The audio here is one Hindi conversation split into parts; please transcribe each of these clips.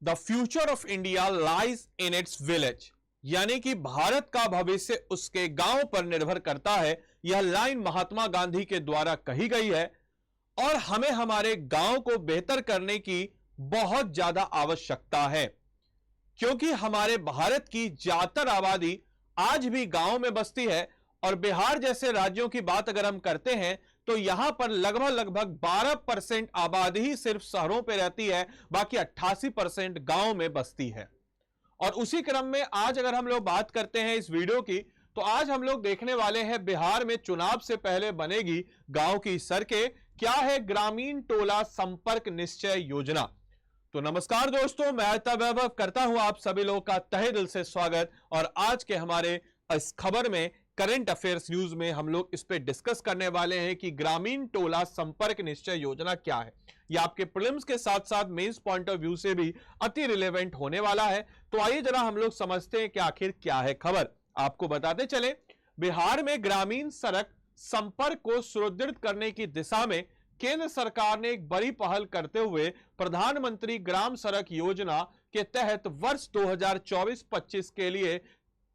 The future of India lies in its village, यानी कि भारत का भविष्य उसके गांव पर निर्भर करता है। यह लाइन महात्मा गांधी के द्वारा कही गई है और हमें हमारे गांव को बेहतर करने की बहुत ज्यादा आवश्यकता है, क्योंकि हमारे भारत की ज्यादातर आबादी आज भी गांव में बसती है। और बिहार जैसे राज्यों की बात अगर हम करते हैं तो यहां पर लगभग 12% आबादी ही सिर्फ शहरों पे रहती है, बाकी 88% गांव में बसती है। और उसी क्रम में आज अगर हम लोग बात करते हैं इस वीडियो की, तो आज हम लोग देखने वाले हैं बिहार में चुनाव से पहले बनेगी गांव की सड़कें, क्या है ग्रामीण टोला संपर्क निश्चय योजना। तो नमस्कार दोस्तों, मैं अमिताभ वैभव करता हूं आप सभी लोगों का तहे दिल से स्वागत। और आज के हमारे इस खबर में, करंट अफेयर्स न्यूज में, हम लोग इस पे डिस्कस करने वाले हैं कि ग्रामीण टोला संपर्क निश्चय योजना क्या है। यह आपके प्रीलिम्स के साथ साथ मेंस पॉइंट ऑफ व्यू से भी अति रिलेवेंट होने वाला है। तो आइए जरा हम लोग समझते हैं कि आखिर क्या है खबर। आपको बताते चले, बिहार में ग्रामीण सड़क संपर्क को सुदृढ़ करने की दिशा में केंद्र सरकार ने एक बड़ी पहल करते हुए प्रधानमंत्री ग्राम सड़क योजना के तहत वर्ष 2024-25 के लिए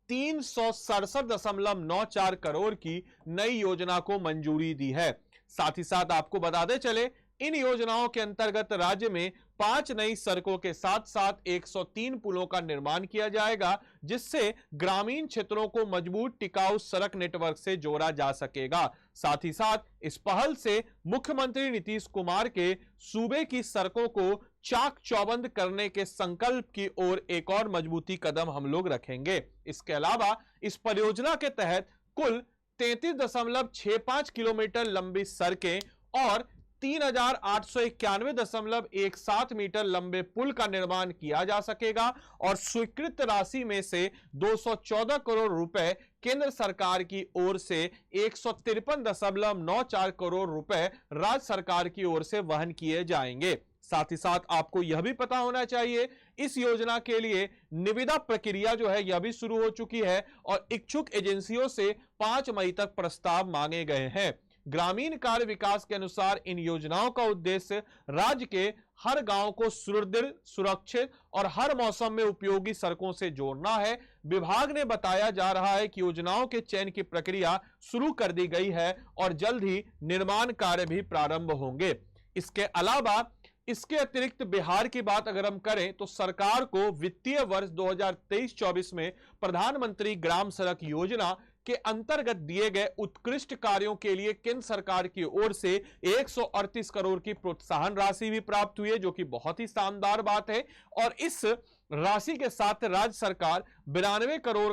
367.94 करोड़ की नई योजना को मंजूरी दी है। साथ ही साथ आपको बताते चले, इन योजनाओं के अंतर्गत राज्य में 5 नई सड़कों के साथ साथ 103 पुलों का निर्माण किया जाएगा, जिससे ग्रामीण क्षेत्रों को मजबूत टिकाऊ सड़क नेटवर्क से जोड़ा जा सकेगा। साथ ही साथ इस पहल से मुख्यमंत्री नीतीश कुमार के सूबे की सड़कों को चाक चौबंद करने के संकल्प की ओर एक और मजबूती कदम हम लोग रखेंगे। इसके अलावा इस परियोजना के तहत कुल 33.65 किलोमीटर लंबी सड़कें और 3891.17 मीटर लंबे पुल का निर्माण किया जा सकेगा। और स्वीकृत राशि में से 214 करोड़ रुपए केंद्र सरकार की ओर से 153.94 करोड़ रुपए राज्य सरकार की ओर से वहन किए जाएंगे। साथ ही साथ आपको यह भी पता होना चाहिए, इस योजना के लिए निविदा प्रक्रिया जो है यह भी शुरू हो चुकी है और इच्छुक एजेंसियों से 5 मई तक प्रस्ताव मांगे गए हैं। ग्रामीण कार्य विकास के अनुसार इन योजनाओं का उद्देश्य राज्य के हर गांव को सुदृढ़, सुरक्षित और हर मौसम में उपयोगी सड़कों से जोड़ना है। विभाग ने बताया जा रहा है कि योजनाओं के चयन की प्रक्रिया शुरू कर दी गई है और जल्द ही निर्माण कार्य भी प्रारंभ होंगे। इसके अलावा इसके अतिरिक्त बिहार की बात अगर हम करें तो सरकार को वित्तीय वर्ष 2023-24 में प्रधानमंत्री ग्राम सड़क योजना के अंतर्गत दिए गए उत्कृष्ट कार्यों के लिए केंद्र सरकार की ओर से 138 करोड़ की प्रोत्साहन राशि भी प्राप्त हुई है, जो कि बहुत ही शानदार बात है। और इस राशि के साथ राज्य सरकार 92 करोड़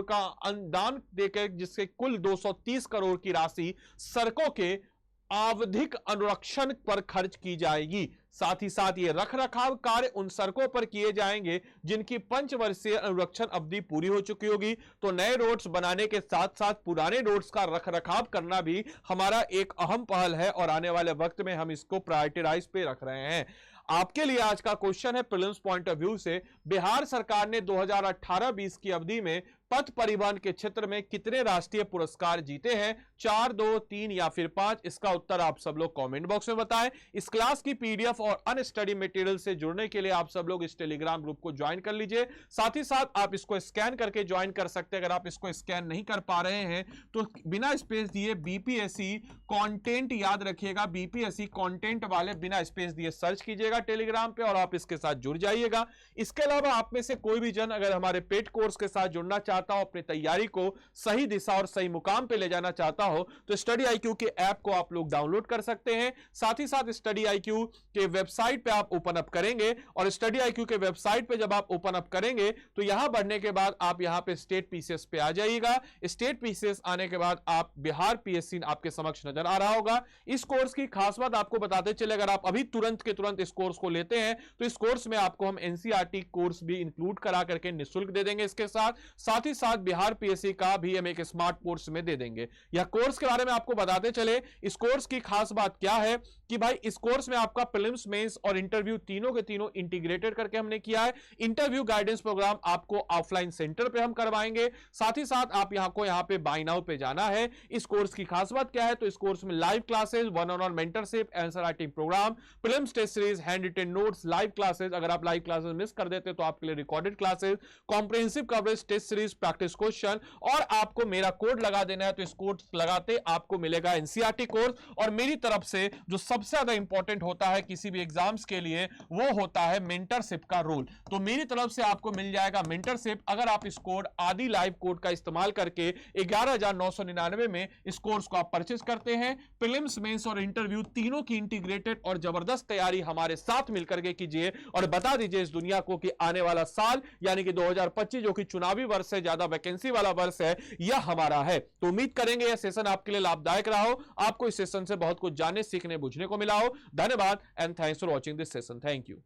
का अनुदान देकर, जिससे कुल 230 करोड़ की राशि सड़कों के आवधिक अनुरक्षण पर खर्च की जाएगी। साथ ही साथ ये रखरखाव कार्य उन सड़कों पर किए जाएंगे जिनकी 5 वर्षीय अनुरक्षण अवधि पूरी हो चुकी होगी। तो नए रोड्स बनाने के साथ साथ पुराने रोड्स का रखरखाव करना भी हमारा एक अहम पहल है और आने वाले वक्त में हम इसको प्रायोरिटाइज पे रख रहे हैं। आपके लिए आज का क्वेश्चन है प्रीलिम्स पॉइंट ऑफ व्यू से, बिहार सरकार ने 2018-20 की अवधि में पथ परिवहन के क्षेत्र में कितने राष्ट्रीय पुरस्कार जीते हैं? 4, 2, 3 या फिर 5? इसका उत्तर आप सब लोग कमेंट बॉक्स में बताएं। इस क्लास की पीडीएफ और अन्य स्टडी मटेरियल से जुड़ने के लिए आप सब लोग इस टेलीग्राम ग्रुप को ज्वाइन कर लीजिए। साथ ही साथ आप इसको स्कैन करके ज्वाइन कर सकते हैं। अगर आप इसको स्कैन नहीं कर पा रहे हैं तो बिना स्पेस दिए बीपीएससी कंटेंट, याद रखिएगा बीपीएससी कंटेंट वाले बिना स्पेस दिए सर्च कीजिएगा टेलीग्राम पे और आप इसके साथ जुड़ जाइएगा। इसके अलावा आप में से कोई भी जन अगर हमारे पेड कोर्स के साथ जुड़ना चाहता हो, अपनी तैयारी को सही दिशा और सही मुकाम पे ले जाना चाहता हो, तो स्टडी आईक्यू के ऐप को आप लोग डाउनलोड कर सकते हैं। साथ ही साथ स्टडी आईक्यू के वेबसाइट पे आप ओपन अप करेंगे और स्टडी आईक्यू के वेबसाइट पे जब आप ओपन अप करेंगे तो यहां बढ़ने के बाद आप यहां पे स्टेट पीसीएस पे आ जाइएगा। स्टेट पीसीएस आने के बाद आप बिहार पीएससी आपके समक्ष नजर आ रहा होगा। इस कोर्स की खास बात आपको बताते चले, अगर आप अभी तुरंत के तुरंत इस कोर्स को लेते हैं तो इस कोर्स में आपको हम एनसीईआरटी कोर्स भी इंक्लूड करा करके निःशुल्क दे देंगे। इसके साथ ही साथ बिहार पीएससी का भी हम एक स्मार्ट कोर्स में दे देंगे। यह कोर्स के बारे में आपको बताते चले, इस कोर्स की खास बात क्या है कि भाई इस कोर्स में आपका प्रीलिम्स, मेंस और इंटरव्यू तीनों के तीनों इंटीग्रेटेड करके हमने किया है। इंटरव्यू गाइडेंस प्रोग्राम आपको ऑफलाइन सेंटर पे हम करवाएंगे, साथ ही साथ आप यहां पे बाय नाउ पे जाना है। इस कोर्स की खास बात क्या है, तो इस कोर्स में live classes, one on one mentorship, answer writing programme, prelims test series, handwritten notes, live classes, अगर आप लाइव क्लासेस मिस कर देते तो आपके लिए recorded classes, comprehensive coverage, test series, practice question, और आपको मेरा कोड लगा देना है। तो इस कोड लगाते आपको मिलेगा एनसीईआरटी कोर्स, और मेरी तरफ से जो सबसे ज्यादा इंपॉर्टेंट होता है किसी भी एग्जाम्स के लिए, वो होता है मेंटरशिप का रोल। तो मेरी तरफ से आपको मिल जाएगा मेंटरशिप, अगर आप इस कोड आदि लाइव कोड का इस्तेमाल करके 11,999 में इस कोर्स को आप परचेज करते हैं। प्रीलिम्स, मेंस और इंटरव्यू तीनों की इंटीग्रेटेड और जबरदस्त तैयारी हमारे साथ मिलकर के कीजिए, और बता दीजिए इस दुनिया को कि आने वाला साल यानी कि 2025 जो कि चुनावी वर्ष है, ज्यादा वैकेंसी वाला वर्ष है, यह हमारा है। तो उम्मीद करेंगे यह सेशन आपके लिए लाभदायक रहा हो, आपको इस सेशन से बहुत कुछ जानने, सीखने, बुझने को मिला हो। धन्यवाद and thanks for watching this session. Thank you.